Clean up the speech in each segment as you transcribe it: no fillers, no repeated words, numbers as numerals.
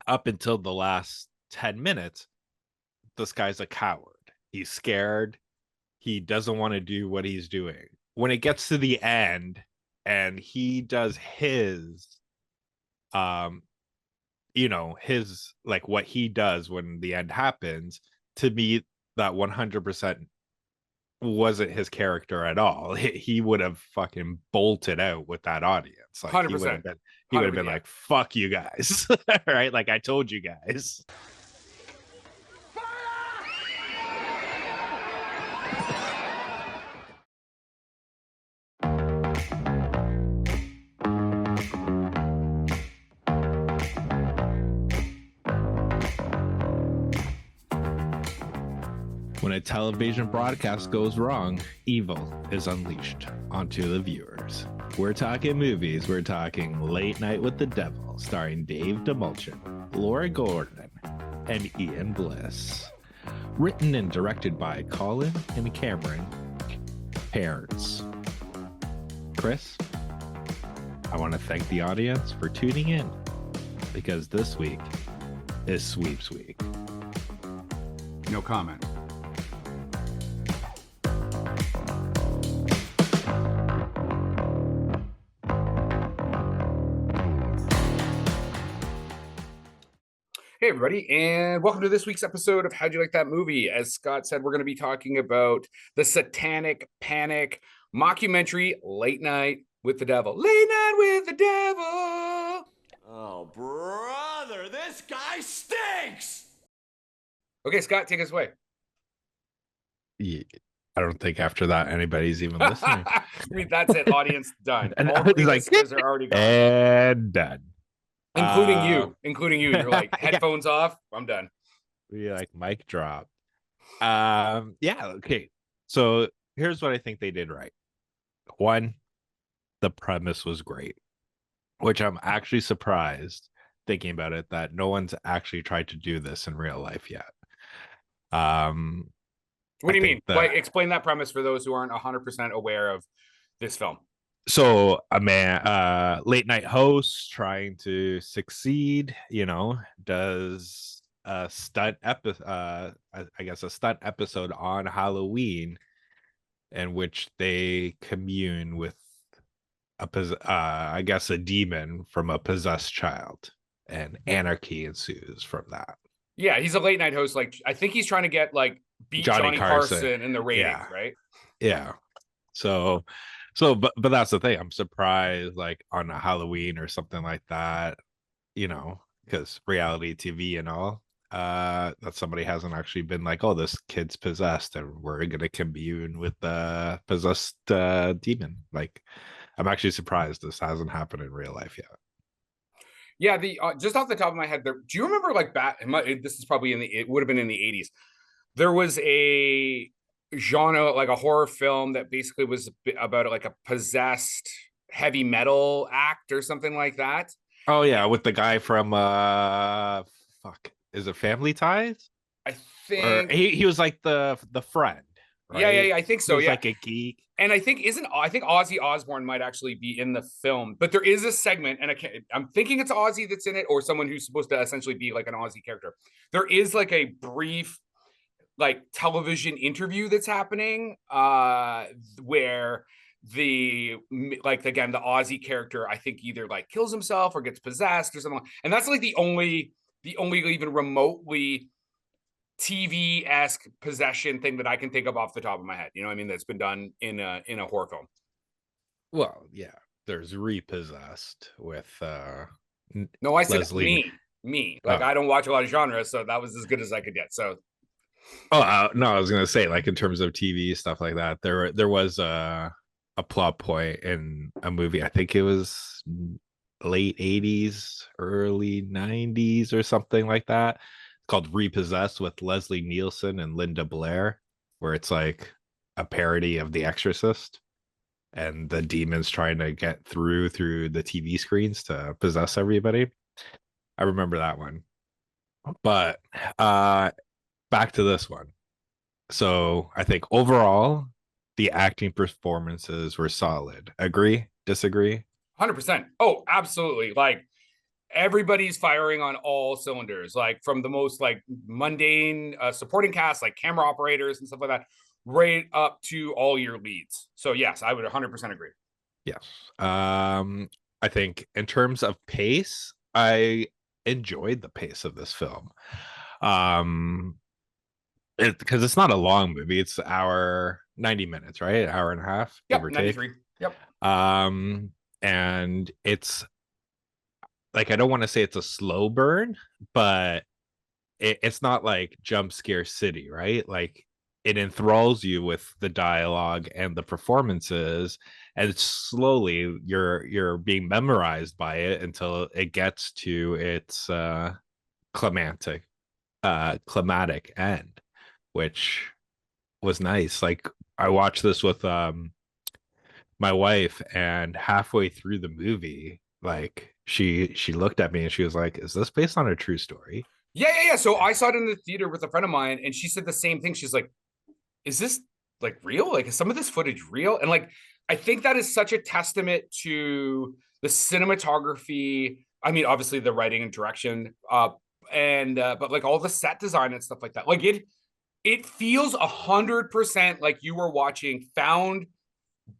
up until the last 10 minutes, this guy's a coward. He's scared. He doesn't want to do what he's doing. When it gets to the end and he does his um his like what he does when the end happens, to me that 100% wasn't his character at all. He would have fucking bolted out with that audience. Like he would have 100%. been he would have been like, fuck you guys. Right, like I told you guys. When a television broadcast goes wrong, evil is unleashed onto the viewers. We're talking movies. We're talking Late Night with the Devil, starring Dave Dastmalchian, Laura Gordon, and Ian Bliss. Written and directed by Colin and Cameron Cairnes. Kris, I want to thank the audience for tuning in, because this week is Sweeps Week. No comment. Hey, everybody, and welcome to this week's episode of How'd You Like That Movie? As Scott said, we're going to be talking about the satanic panic mockumentary, Late Night with the Devil. Late Night with the Devil! Oh, brother, this guy stinks! Okay, Scott, take us away. Yeah, I don't think after that anybody's even listening. I mean, that's it, audience, done. And all three listeners are already gone. And done. Including you. You're like, headphones off, I'm done. We like mic drop. Yeah, okay. So here's what I think they did right. One, the premise was great, which I'm actually surprised, thinking about it, that no one's actually tried to do this in real life yet. What do you mean? Like, explain that premise for those who aren't 100% aware of this film. So a man, late night host trying to succeed, does a stunt episode, I guess a stunt episode on Halloween, in which they commune with I guess a demon from a possessed child, and anarchy ensues from that. Yeah, he's a late night host. Like, I think he's trying to get like beat Johnny Carson in the ratings, right? Yeah. So, but that's the thing. I'm surprised, like on a Halloween or something like that, because reality TV and all, that somebody hasn't actually been like, oh, this kid's possessed and we're gonna commune with the possessed demon. Like, I'm actually surprised this hasn't happened in real life yet. Yeah, the just off the top of my head, do you remember like this is probably it would have been in the 80s. There was a genre, like a horror film that basically was about like a possessed heavy metal act or something like that. Oh yeah, with the guy from is it Family Ties? I think, or he was like the friend, right? Yeah, I think so. He was yeah, like a geek. And I think Ozzy Osbourne might actually be in the film, but there is a segment, and I'm thinking it's Ozzy that's in it, or someone who's supposed to essentially be like an Ozzy character. There is like a brief like television interview that's happening where the Ozzy character, I think, either like kills himself or gets possessed or something, and that's like the only even remotely TV-esque possession thing that I can think of off the top of my head. You know what I mean? That's been done in a horror film. Well, yeah, there's Repossessed with no, I said me. Like, I don't watch a lot of genres, so that was as good as I could get. So no, I was gonna say, like, in terms of TV stuff like that, there was a plot point in a movie, I think it was late 80s, early 90s or something like that, called Repossessed, with Leslie Nielsen and Linda Blair, where it's like a parody of The Exorcist, and the demons trying to get through the TV screens to possess everybody. I remember that one. But back to this one. So I think overall the acting performances were solid. Agree? Disagree? 100%. Oh, absolutely. Like, everybody's firing on all cylinders, like from the most like mundane supporting cast, like camera operators and stuff like that, right up to all your leads. So yes, I would 100% agree. Yes. I think in terms of pace, I enjoyed the pace of this film. Because it's not a long movie. It's hour 90 minutes, right? Hour and a half, give Yep, or take. 93. Yep. And it's like, I don't want to say it's a slow burn, but it's not like jump scare city, right? Like, it enthralls you with the dialogue and the performances, and slowly you're being memorized by it until it gets to its climatic climatic end, which was nice. Like, I watched this with my wife, and halfway through the movie, like, she looked at me and she was like, is this based on a true story? Yeah. So I saw it in the theater with a friend of mine, and she said the same thing. She's like, is this like real? Like, is some of this footage real? And like, I think that is such a testament to the cinematography. I mean, obviously the writing and direction, and but like all the set design and stuff like that. Like it feels 100% like you were watching found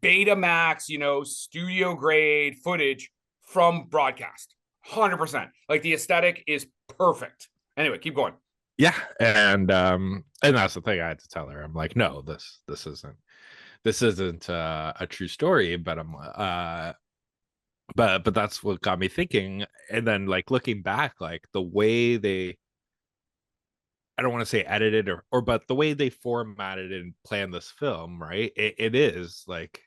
Betamax, studio grade footage from broadcast. 100%. Like the aesthetic is perfect. Anyway, keep going. Yeah, and that's the thing I had to tell her. I'm like, no, this isn't a true story, but I'm but that's what got me thinking. And then, like, looking back, like the way they, I don't want to say edited or but the way they formatted and planned this film, right? It is like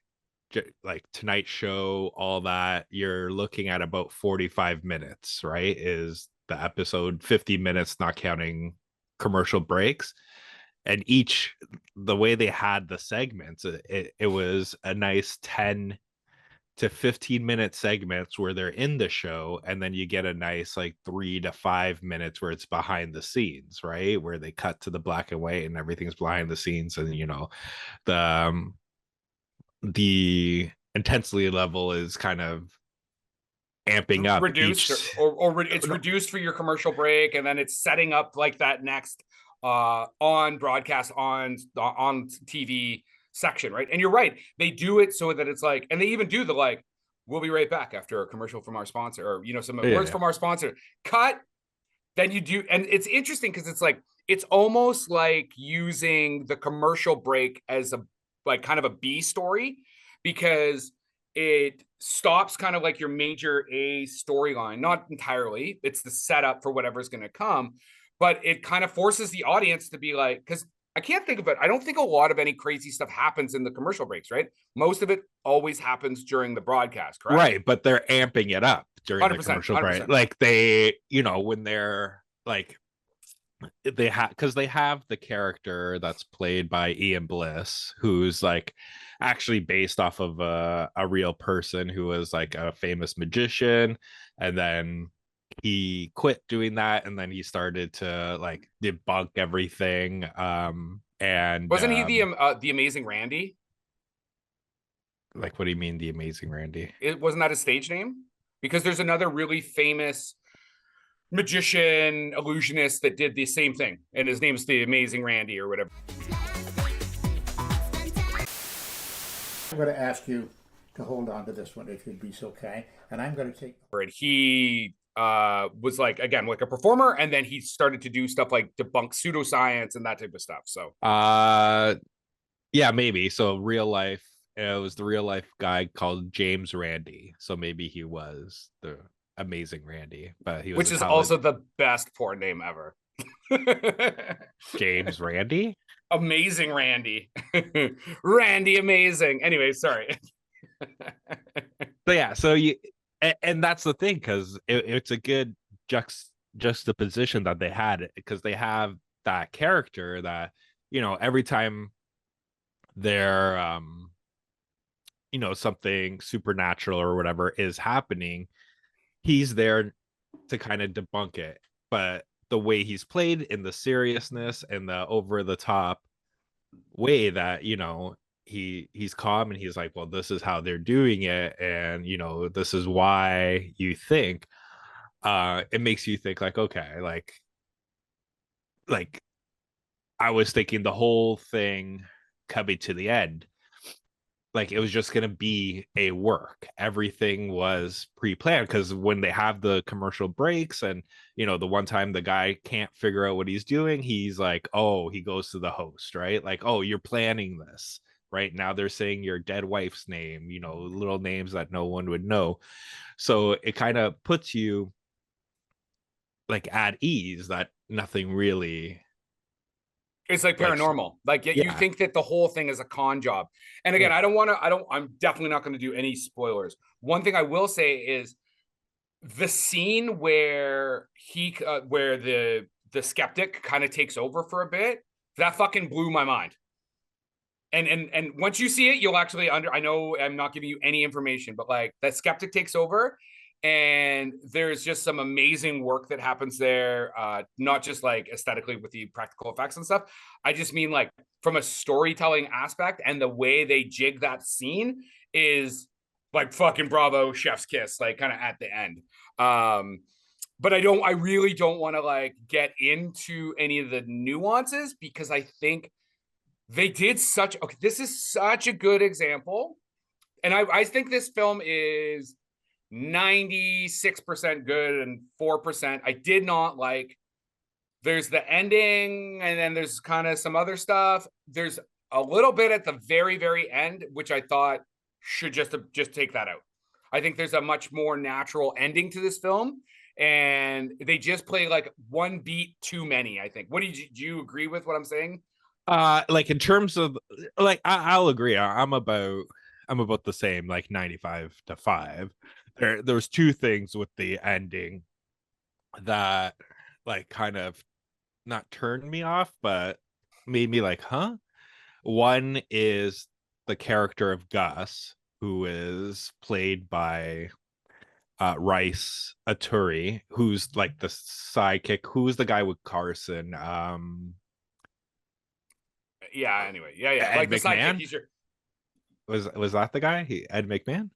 like Tonight Show, all that. You're looking at about 45 minutes, right? Is the episode 50 minutes, not counting commercial breaks? And the way they had the segments, it was a nice 10 to 15-minute segments where they're in the show, and then you get a nice like 3 to 5 minutes where it's behind the scenes, right, where they cut to the black and white and everything's behind the scenes. And the intensity level is kind of amping up reduced each or it's reduced for your commercial break, and then it's setting up like that next on broadcast on TV section, right? And you're right, they do it so that it's like, and they even do the like, we'll be right back after a commercial from our sponsor, or some words from our sponsor, cut. Then you do, and it's interesting because it's like, it's almost like using the commercial break as a like kind of a B story, because it stops kind of like your major A storyline. Not entirely, it's the setup for whatever's going to come, but it kind of forces the audience to be like, because I can't think of it. I don't think a lot of any crazy stuff happens in the commercial breaks, right? Most of it always happens during the broadcast, correct? Right, but they're amping it up during the 100%, commercial break. 100%. Like, they, when they're like, because they have the character that's played by Ian Bliss, who's like actually based off of a real person who was like a famous magician, and then he quit doing that, and then he started to like debunk everything. And Wasn't he the Amazing Randy? Like, what do you mean, the Amazing Randy? Wasn't that his stage name? Because there's another really famous magician illusionist that did the same thing, and his name's the Amazing Randy or whatever. I'm going to ask you to hold on to this one if you'd be so kind, and I'm going to take. He was like, again, like a performer, and then he started to do stuff like debunk pseudoscience and that type of stuff. So yeah, maybe. So real life, it was the real life guy called James Randy, so maybe he was the Amazing Randy, but he was, which is also the best porn name ever. James Randy, Amazing Randy. Randy Amazing. Anyway, sorry. But yeah, so and that's the thing, because it's a good juxtaposition that they had, because they have that character that, every time they're something supernatural or whatever is happening, he's there to kind of debunk it. But the way he's played, in the seriousness and the over the top way that, he's calm, and he's like, well, this is how they're doing it, and this is why you think. it makes you think like, okay, like I was thinking the whole thing coming to the end, like it was just going to be a work. Everything was pre-planned, because when they have the commercial breaks and, you know, the one time the guy can't figure out what he's doing, he's like, oh, he goes to the host, right? Like, oh, you're planning this right now. They're saying your dead wife's name, you know, little names that no one would know. So it kind of puts you like at ease that nothing really, It's like like, paranormal. Like you yeah. think that the whole thing is a con job. And again, Yeah. I'm definitely not going to do any spoilers. One thing I will say is the scene where where the skeptic kind of takes over for a bit, that fucking blew my mind. And once you see it, you'll actually I know I'm not giving you any information, but like that skeptic takes over, and there's just some amazing work that happens there, not just like aesthetically with the practical effects and stuff. I just mean like from a storytelling aspect, and the way they jig that scene is like fucking bravo, chef's kiss, like kind of at the end. But I really don't want to like get into any of the nuances, because I think they did this is such a good example. And I think this film is 96% good and 4% I did not like. There's the ending, and then there's kind of some other stuff. There's a little bit at the very, very end, which I thought should just take that out. I think there's a much more natural ending to this film, and they just play like one beat too many, I think. Do you agree with what I'm saying? Like in terms of like, I'll agree. I'm about the same, like 95-5. There's two things with the ending that like kind of not turned me off, but made me like, huh? One is the character of Gus, who is played by Rice Aturi, who's like the sidekick. Who's the guy with Carson? Yeah, anyway. Yeah. Ed Like the sidekick, McMahon. he's your Was that the guy? Ed McMahon?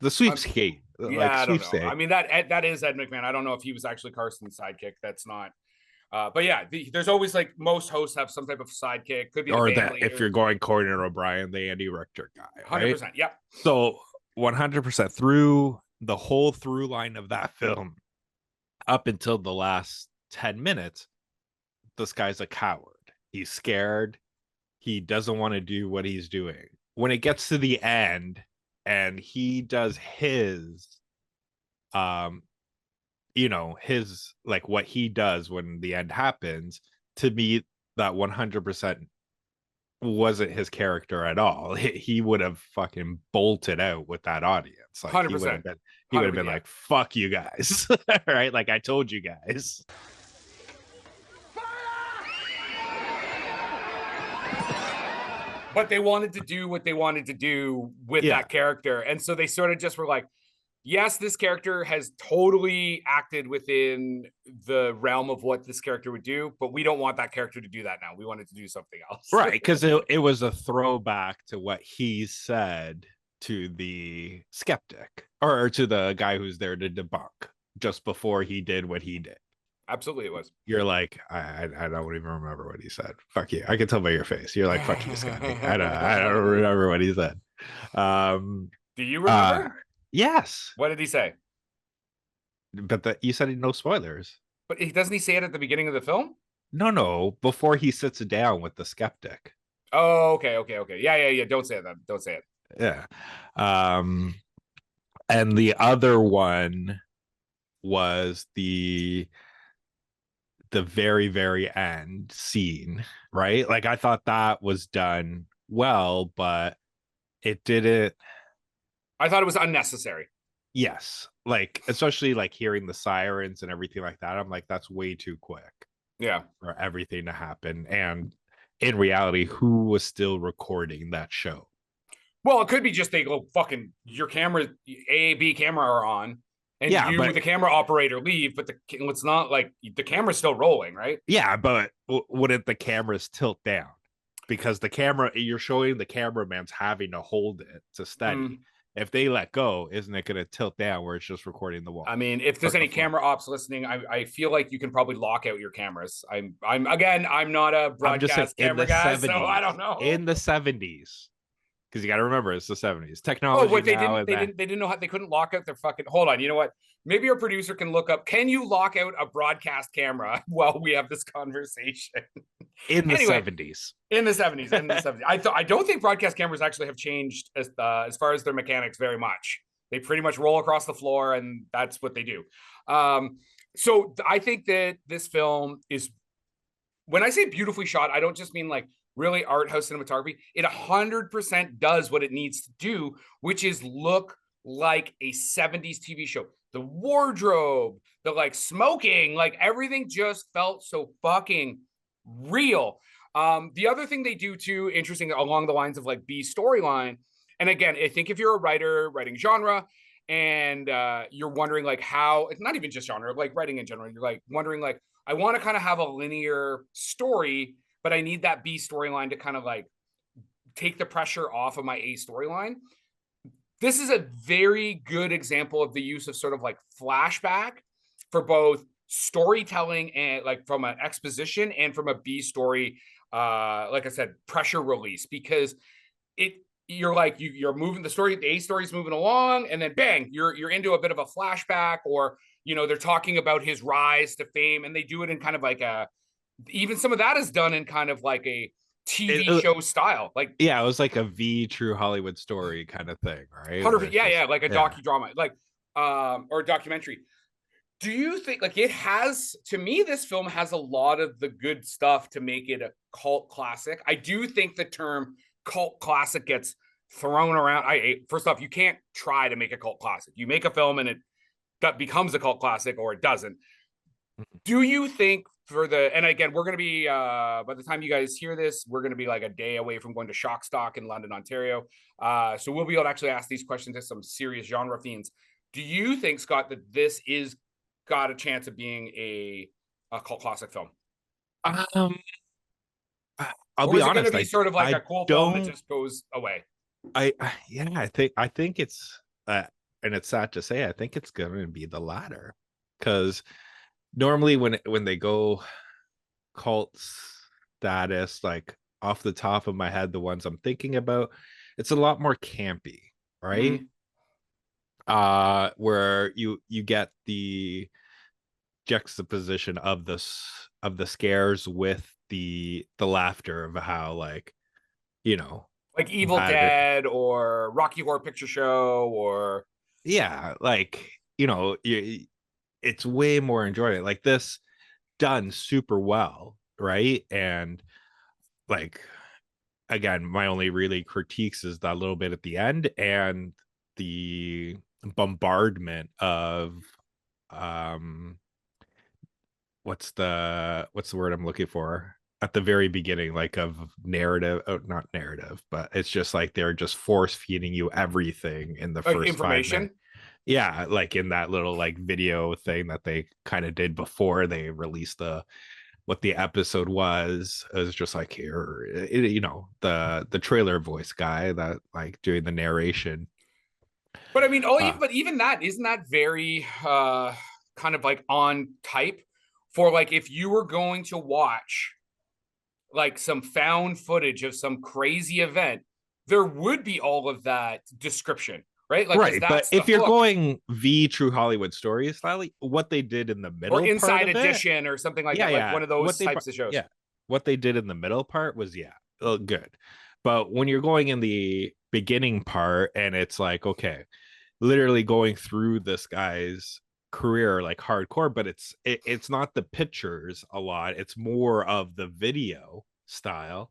The um, sweepskate, yeah, like I don't know. I sweepstake. mean, that is Ed McMahon. I don't know if he was actually Carson's sidekick. That's not. But yeah, there's always like most hosts have some type of sidekick. Could be the Or band that, if leader. you're going Conan O'Brien, the Andy Richter guy, right? 100%. Yep. So 100% through the whole through line of that film, up until the last 10 minutes, this guy's a coward. He's scared. He doesn't want to do what he's doing. When it gets to the end and he does his his, like, what he does when the end happens, to me that 100% wasn't his character at all. He would have fucking bolted out with that audience. Like, 100%. He would have been yeah. like, fuck you guys. Right? Like, I told you guys. But they wanted to do what they wanted to do with that character. And so they sort of just were like, yes, this character has totally acted within the realm of what this character would do, but we don't want that character to do that now. We wanted to do something else. Right, because it was a throwback to what he said to the skeptic, or to the guy who's there to debunk, just before he did what he did. Absolutely, it was. You're like, I don't even remember what he said. Fuck you. I can tell by your face. You're like, fuck you, Scotty. I don't remember what he said. Do you remember? Yes. What did he say? But you said no spoilers. But doesn't he say it at the beginning of the film? No. Before he sits down with the skeptic. Oh, okay. Yeah. Don't say that. Don't say it. Yeah. And the other one was the very, very end scene, right? Like, I thought that was done well, but it didn't. I thought it was unnecessary. Yes, like, especially like hearing the sirens and everything like that. I'm like, that's way too quick. Yeah, for everything to happen. And in reality, who was still recording that show? Well, it could be just they go, fucking, your camera, A, B camera are on, and the camera operator leave, but it's not like the camera's still rolling, right? Yeah, but wouldn't the cameras tilt down? Because the camera, you're showing the cameraman's having to hold it to steady. If they let go, isn't it going to tilt down where it's just recording the wall? I mean, if there's any camera ops listening, I feel like you can probably lock out your cameras. I'm not a broadcast camera guy, so I don't know. In the 70s, because you got to remember it's the 70s. Technology. Oh, what they didn't know how they couldn't lock out their fucking. Hold on, you know what? Maybe our producer can look up. Can you lock out a broadcast camera while we have this conversation? In the 70s. In the 70s. I don't think broadcast cameras actually have changed as far as their mechanics very much. They pretty much roll across the floor, and that's what they do. So I think that this film is, when I say beautifully shot, I don't just mean like really art house cinematography. It 100% does what it needs to do, which is look like a 70s TV show. The wardrobe, the like smoking, like everything just felt so fucking real. The other thing they do too, interesting along the lines of like B storyline. And again, I think if you're a writer writing genre and you're wondering like how, it's not even just genre, like writing in general, you're like wondering like, I want to kind of have a linear story, but I need that B storyline to kind of like take the pressure off of my A storyline. This is a very good example of the use of sort of like flashback for both storytelling and like from an exposition and from a B story, like I said, pressure release, because you're moving the story, the A story is moving along, and then bang, you're into a bit of a flashback, or they're talking about his rise to fame, and they do it in kind of like even some of that is done in kind of like a TV show style. Like, yeah, it was like a V true Hollywood story kind of thing, right? 100%, yeah, like a docudrama, like or a documentary. Do you think like it has, to me, this film has a lot of the good stuff to make it a cult classic? I do think the term cult classic gets thrown around. First off, you can't try to make a cult classic. You make a film and that becomes a cult classic, or it doesn't. Do you think and again, we're going to be, by the time you guys hear this, we're going to be like a day away from going to Shock Stock in London, Ontario. So we'll be able to actually ask these questions to some serious genre fiends. Do you think, Scott, that this is got a chance of being a cult classic film? I'll or be is honest. It going to be sort of like a cool film that just goes away? I think it's and it's sad to say, I think it's going to be the latter, because normally when they go cult status, like off the top of my head, the ones I'm thinking about, it's a lot more campy, right? Where you get the juxtaposition of the scares with the laughter of how, like, like Evil Dead or Rocky Horror Picture Show, or like, it's way more enjoyable. Like this done super well, right? And like, again, my only really critiques is that little bit at the end and the bombardment of what's the word I'm looking for at the very beginning, like of narrative, not narrative, but it's just like they're just force feeding you everything in the first information. 5 minutes. Yeah, like in that little like video thing that they kind of did before they released what the episode was. It was just like, here, the trailer voice guy that like doing the narration. But I mean, but even that, isn't that very kind of like on type for like if you were going to watch like some found footage of some crazy event, there would be all of that description, right? Like, right. But if you're going V true Hollywood story style, what they did in the middle, or Inside Edition, or something like that, like one of those types of shows. Yeah, what they did in the middle part was good. But when you're going in the beginning part and it's like, okay, literally going through this guy's career like hardcore, but it's not the pictures a lot, it's more of the video style.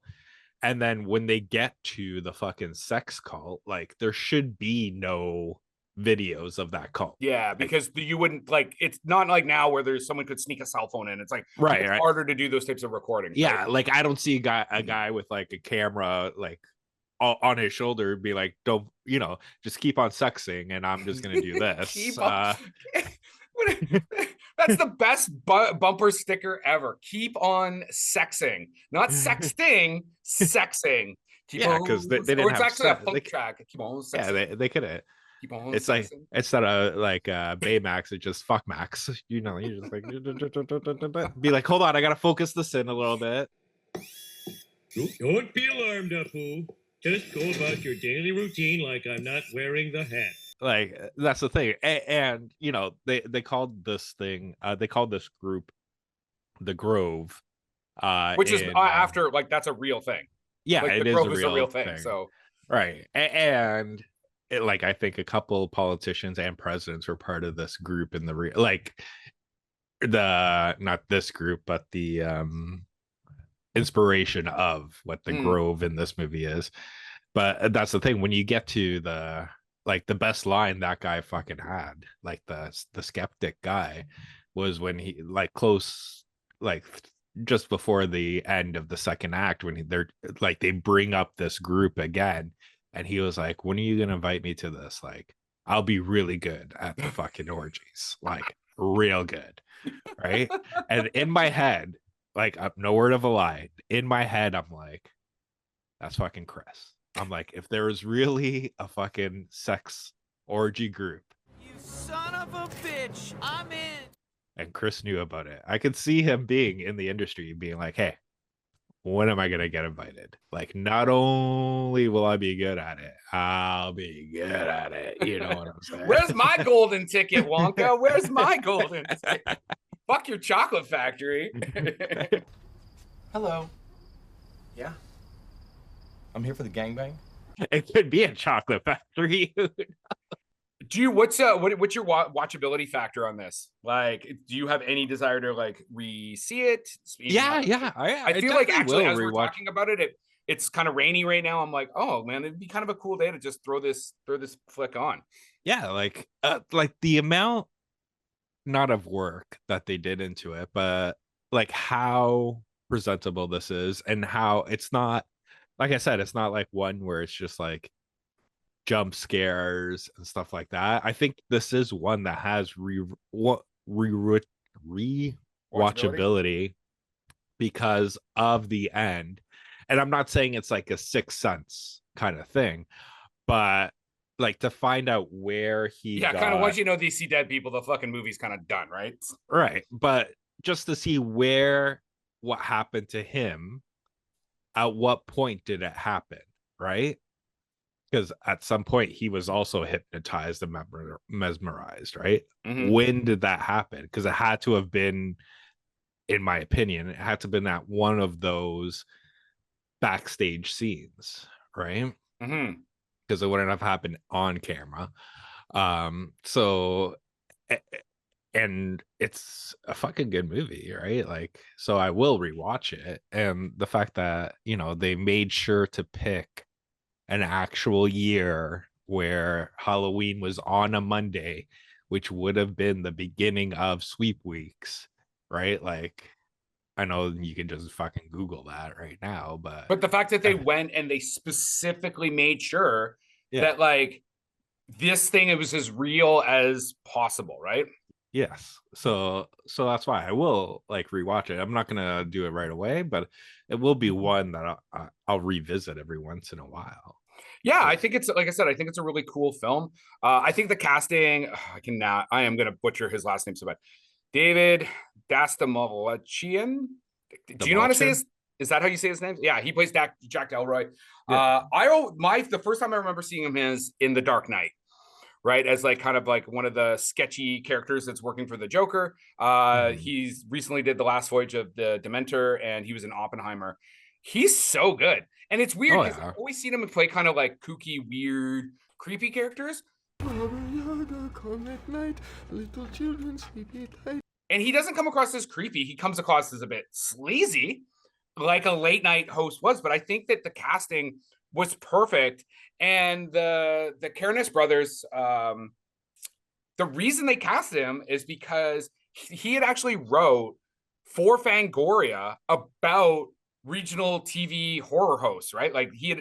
And then when they get to the fucking sex cult, like there should be no videos of that cult. Yeah, because you wouldn't, like, it's not like now where there's someone could sneak a cell phone in. It's like right. harder to do those types of recordings. Yeah, right? like I don't see a guy with like a camera like on his shoulder be like, don't, just keep on sexing and I'm just gonna do this. That's the best bumper sticker ever. Keep on sexing, not sexting, sexing. Keep Yeah, on, because they or didn't it's have actually a they, folk track. Keep on yeah, sexing. they could have. Keep on It's like sexing. instead of like Baymax, it's just fuck Max. You know, you're just like be like, hold on, I gotta focus this in a little bit. Don't be alarmed, Apu. Just go about your daily routine like I'm not wearing the hat. Like that's the thing, and you know, they called this thing, they called this group the Grove, Which is in after, like, that's a real thing. yeah, Like, the it is a Grove is a real real thing. thing, So, right? And it, like, I think a couple politicians and presidents were part of this group in the like the not this group, but the inspiration of what the Grove in this movie is. But that's the thing, when you get to the like the best line that guy fucking had, like the skeptic guy, was when he like close, like just before the end of the second act, when they're like they bring up this group again, and he was like, when are you gonna invite me to this? Like, I'll be really good at the fucking orgies, like real good, right? And in my head, like, no word of a lie, in my head I'm like, that's fucking Kris. I'm like, if there was really a fucking sex orgy group, You son of a bitch! I'm in! and Kris knew about it, I could see him being in the industry, being like, hey, when am I gonna get invited? Like, not only will I be good at it, I'll be good at it. You know what I'm saying? where's my golden ticket, Wonka? Where's my golden ticket? Fuck your chocolate factory. Hello. Yeah. I'm here for the gangbang. It could be a chocolate factory. Do you, what's your watchability factor on this? Like, do you have any desire to like re-see it? Yeah. I feel like actually, as we're rewatch. talking about it, it's kind of rainy right now. I'm like, oh man, it'd be kind of a cool day to just throw this flick on. Yeah, like the amount, not of work that they did into it, but like how presentable this is, and how it's not, like I said, it's not like one where it's just like jump scares and stuff like that. I think this is one that has rewatchability because of the end. And I'm not saying it's like a Sixth Sense kind of thing, but like to find out where he kind of once you know these see dead people, the fucking movie's kind of done, right? Right. But just to see what happened to him, at what point did it happen, right? Because at some point he was also hypnotized and mesmerized, right? Mm-hmm. When did that happen? Because it had to have been, in my opinion, it had to have been at one of those backstage scenes, right? Mm-hmm. Because it wouldn't have happened on camera. So, and it's a fucking good movie, right? Like, so I will rewatch it. And the fact that, you know, they made sure to pick an actual year where Halloween was on a Monday, which would have been the beginning of sweep weeks, right? Like, I know you can just fucking Google that right now, but the fact that they went and they specifically made sure yeah, that like this thing, it was as real as possible, right? yes. So that's why I will like rewatch it. I'm not gonna do it right away, but it will be one that I'll revisit every once in a while. Yeah, I think it's, like I said, I think it's a really cool film. I think the casting, I am gonna butcher his last name so bad. David Dastmalchian. Do you know how to say his? Is that how you say his name? Yeah, he plays Jack Delroy. Yeah. The first time I remember seeing him is in The Dark Knight, right? As like kind of like one of the sketchy characters that's working for the Joker. He's recently did The Last Voyage of the Dementor, and he was in Oppenheimer. He's so good. And it's weird because I've always seen him play kind of like kooky, weird, creepy characters. Come at night, little children sleepy tight. And he doesn't come across as creepy. He comes across as a bit sleazy, like a late night host was. But I think that the casting was perfect. And the Cairnes brothers, the reason they cast him is because he had actually wrote for Fangoria about regional TV horror hosts, right? Like he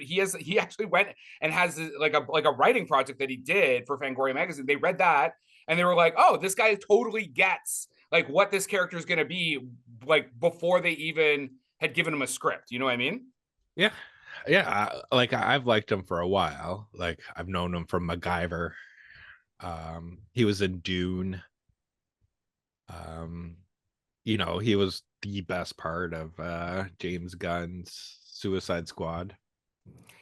actually went and has like a writing project that he did for Fangoria magazine. They read that and they were like, oh, this guy totally gets like what this character is going to be, like before they even had given him a script. You know what I mean? Yeah. Yeah, like I've liked him for a while. Like I've known him from MacGyver. He was in Dune. Um, he was the best part of James Gunn's Suicide Squad.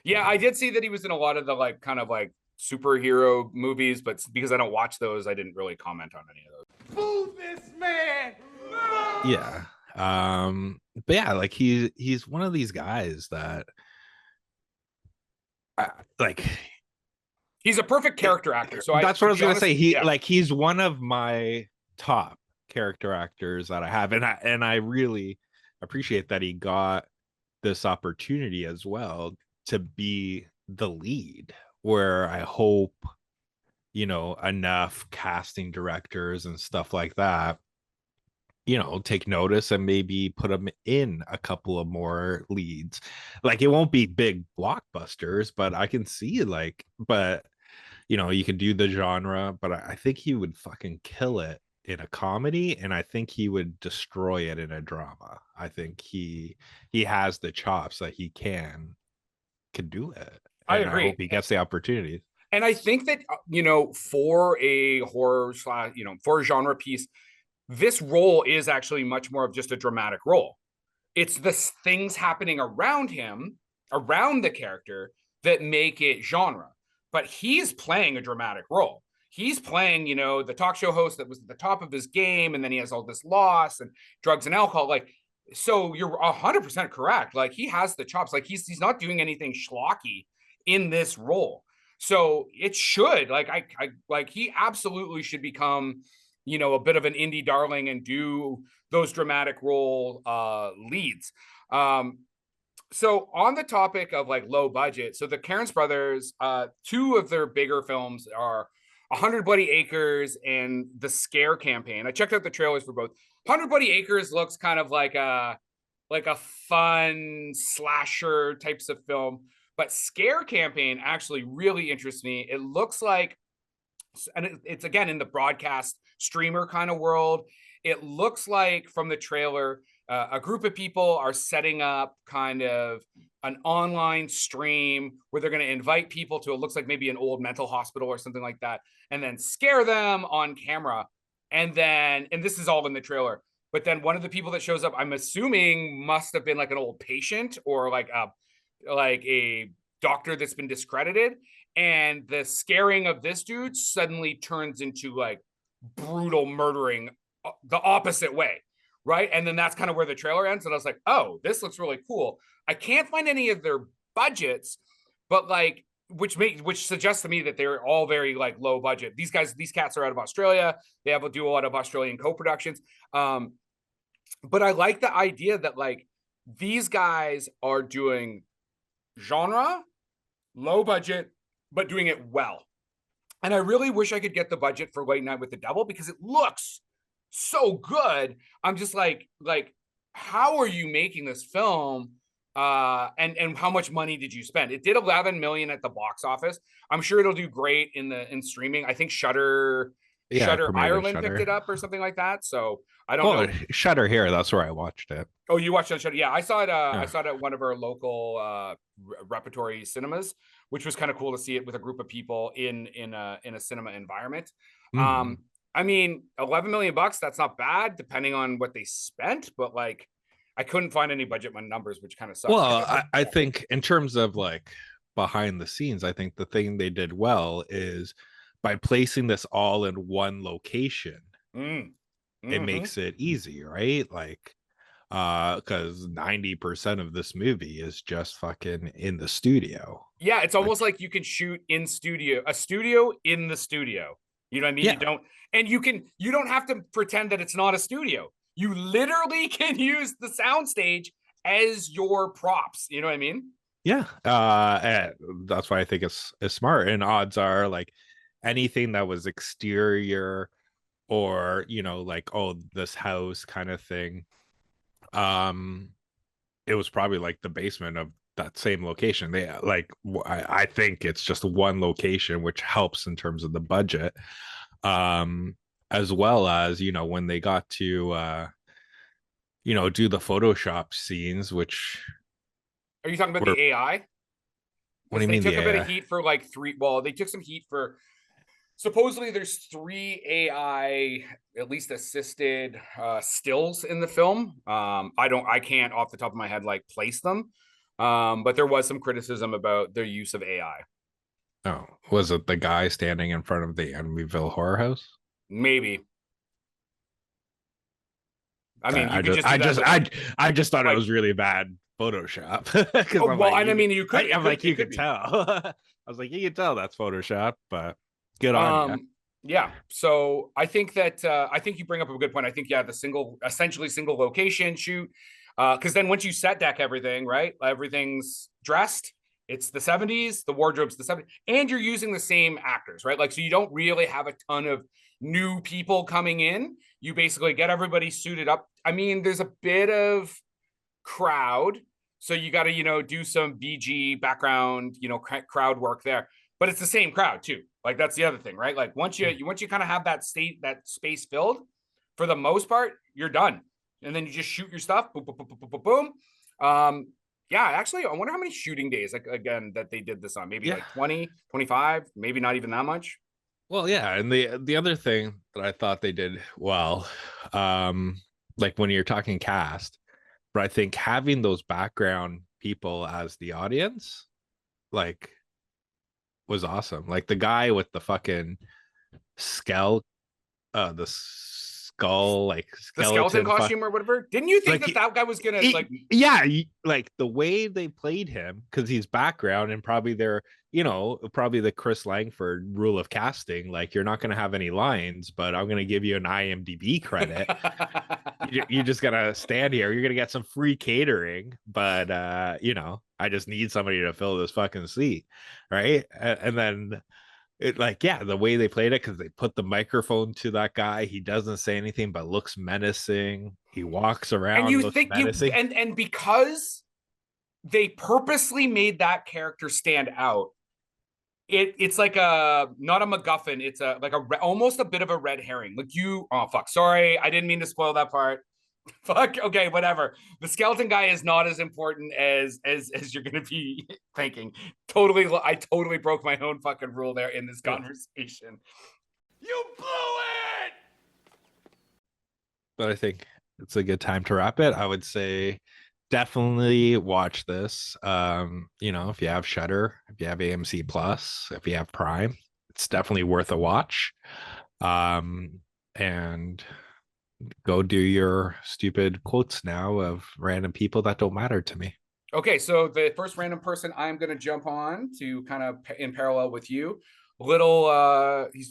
Yeah, I did see that he was in a lot of the like kind of like superhero movies, but because I don't watch those, I didn't really comment on any of those. Move this man! Yeah. But yeah, like he's one of these guys that like He's a perfect character actor. So that's what I was gonna say. yeah. He's one of my top character actors that I have, and I really appreciate that he got this opportunity as well to be the lead. Where I hope enough casting directors and stuff like that take notice and maybe put him in a couple of more leads. Like it won't be big blockbusters, but I can see but you can do the genre, but I think he would fucking kill it in a comedy, and I think he would destroy it in a drama. I think he has the chops that he can do it. I And I agree. hope he gets the opportunity. And I think that for a horror slash, for a genre piece, this role is actually much more of just a dramatic role. It's the things happening around him, around the character, that make it genre. But he's playing a dramatic role. He's playing, the talk show host that was at the top of his game, and then he has all this loss and drugs and alcohol. Like, so you're 100% correct. Like he has the chops. Like he's not doing anything schlocky in this role. So it should I like he absolutely should become a bit of an indie darling and do those dramatic role leads. So on the topic of like low budget, so the Cairnes brothers, two of their bigger films are 100 Bloody Acres and The Scare Campaign. I checked out the trailers for both. 100 Bloody Acres looks kind of like a fun slasher types of film, but Scare Campaign actually really interests me. It looks like, and it's again in the broadcast streamer kind of world. It looks like from the trailer, a group of people are setting up kind of an online stream where they're going to invite people to, it looks like maybe an old mental hospital or something like that, and then scare them on camera. And this is all in the trailer, but then one of the people that shows up, I'm assuming must have been like an old patient or like a doctor that's been discredited. And the scaring of this dude suddenly turns into like brutal murdering the opposite way. Right. And then that's kind of where the trailer ends. And I was like, oh, this looks really cool. I can't find any of their budgets, but like, which suggests to me that they're all very like low budget. These cats are out of Australia. They have do a lot of Australian co-productions. But I like the idea that like these guys are doing genre, low budget, but doing it well. And I really wish I could get the budget for Late Night with the Devil because it looks so good. I'm just like, how are you making this film? And how much money did you spend? It did 11 million at the box office. I'm sure it'll do great in streaming. I think Shudder Ireland Shudder. picked it up or something like that. So I don't know. Shudder here. That's where I watched it. Oh, you watched it on Shudder? Yeah, I saw it. Yeah. I saw it at one of our local repertory cinemas, which was kind of cool to see it with a group of people in a cinema environment. Mm-hmm. I mean, 11 million bucks, that's not bad depending on what they spent, but like I couldn't find any budget numbers, which kind of sucks. Well, I think in terms of like behind the scenes, I think the thing they did well is by placing this all in one location, it makes it easy, right? Like, because 90% of this movie is just fucking in the studio. Yeah, it's almost like you can shoot in studio, a studio in the studio. You know what I mean? Yeah. You don't have to pretend that it's not a studio. You literally can use the soundstage as your props. You know what I mean? Yeah. And that's why I think it's smart. And odds are like anything that was exterior or, like, oh, this house kind of thing. It was probably like the basement of that same location. They like, I think it's just one location, which helps in terms of the budget. As well as, when they got to, do the Photoshop scenes, which Are you talking about Where- the AI? What do you They mean took the a bit AI? of heat for like they took some heat for supposedly there's 3 AI at least assisted stills in the film. I can't off the top of my head like place them. But there was some criticism about their use of AI. Oh, was it the guy standing in front of the Amityville Horror House? Maybe. I mean, you I could just, just do that with, like, I just thought like- it was really bad Photoshop. Because oh, well, and I mean, you could. I'm like, you could could be. tell. I was like, you can tell that's Photoshop, but good on you. Yeah. So I think that I think you bring up a good point. I think essentially single location shoot. Because then once you set deck everything, right? Everything's dressed. It's the 70s, the wardrobe's the 70s, and you're using the same actors, right? Like, so you don't really have a ton of new people coming in. You basically get everybody suited up. I mean, there's a bit of crowd, so you got to, do some BG background, crowd work there. But it's the same crowd too. Like, that's the other thing, right? Like, once you kind of have that space filled, for the most part, you're done. And then you just shoot your stuff. Boom, boom, boom, boom, boom, boom. Yeah, actually, I wonder how many shooting days, like, again, that they did this on. Maybe like 20, 25, maybe not even that much. Well, yeah, and the other thing that I thought they did well, like when you're talking cast, but I think having those background people as the audience, like, was awesome. Like the guy with the fucking skull, the skull, like The skeleton costume or whatever. Didn't you think like, that guy was gonna yeah, like the way they played him, because he's background and probably they're, probably the Chris Langford rule of casting, like, you're not going to have any lines, but I'm going to give you an IMDb credit. You're just gonna stand here, you're gonna get some free catering, but I just need somebody to fill this fucking seat, right? And then the way they played it, because they put the microphone to that guy, he doesn't say anything but looks menacing. He walks around, and you looks think menacing. and because they purposely made that character stand out, it's like not a MacGuffin, it's almost a bit of a red herring. Like, sorry, I didn't mean to spoil that part. Fuck, okay, whatever. The skeleton guy is not as important as you're gonna be thinking. I totally broke my own fucking rule there in this conversation. You blew it! But I think it's a good time to wrap it. I would say definitely watch this. If you have Shudder, if you have AMC Plus, if you have Prime, it's definitely worth a watch. And go do your stupid quotes now of random people that don't matter to me. Okay, so the first random person I'm going to jump on to kind of in parallel with you,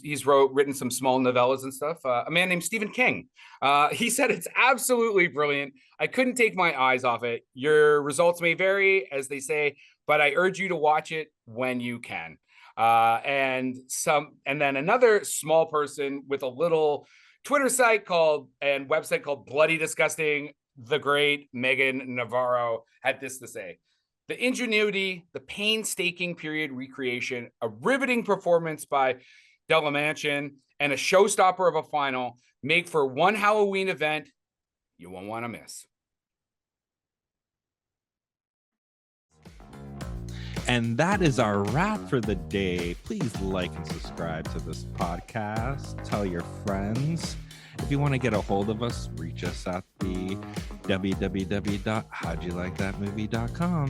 he's written some small novellas and stuff. A man named Stephen King. He said it's absolutely brilliant. I couldn't take my eyes off it. Your results may vary, as they say, but I urge you to watch it when you can. And then another small person with a little Twitter site and website called Bloody Disgusting, the great Megan Navarro had this to say: the ingenuity, the painstaking period recreation, a riveting performance by Dastmalchian, and a showstopper of a final make for one Halloween event you won't want to miss. And that is our wrap for the day. Please like and subscribe to this podcast. Tell your friends. If you want to get a hold of us, reach us at the www.howdyoulikethatmovie.com.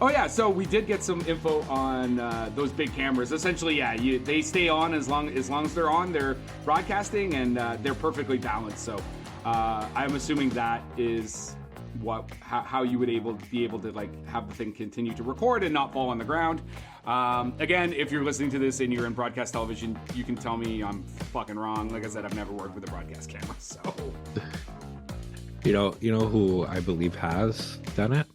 Oh yeah, so we did get some info on those big cameras. Essentially, yeah, they stay on as long as they're on. They're broadcasting and they're perfectly balanced. So I'm assuming that is how you would be able to like have the thing continue to record and not fall on the ground. Again, if you're listening to this and you're in broadcast television, you can tell me I'm fucking wrong. Like I said, I've never worked with a broadcast camera, so. You know who I believe has done it?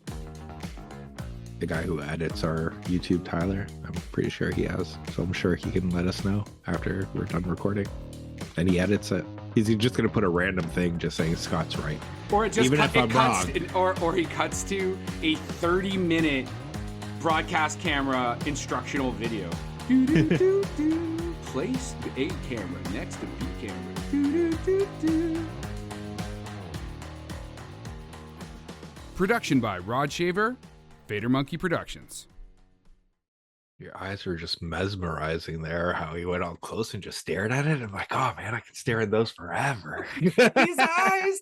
The guy who edits our YouTube, Tyler. I'm pretty sure he has. So I'm sure he can let us know after we're done recording. and he edits it. Is he just going to put a random thing just saying Scott's right? Or it just Even if I'm cuts, wrong. or he cuts to a 30-minute broadcast camera instructional video. Place A camera next to B camera. Production by Rod Shaver, Vader Monkey Productions. Your eyes were just mesmerizing there. How he went all close and just stared at it. I'm like, oh man, I could stare at those forever. His eyes.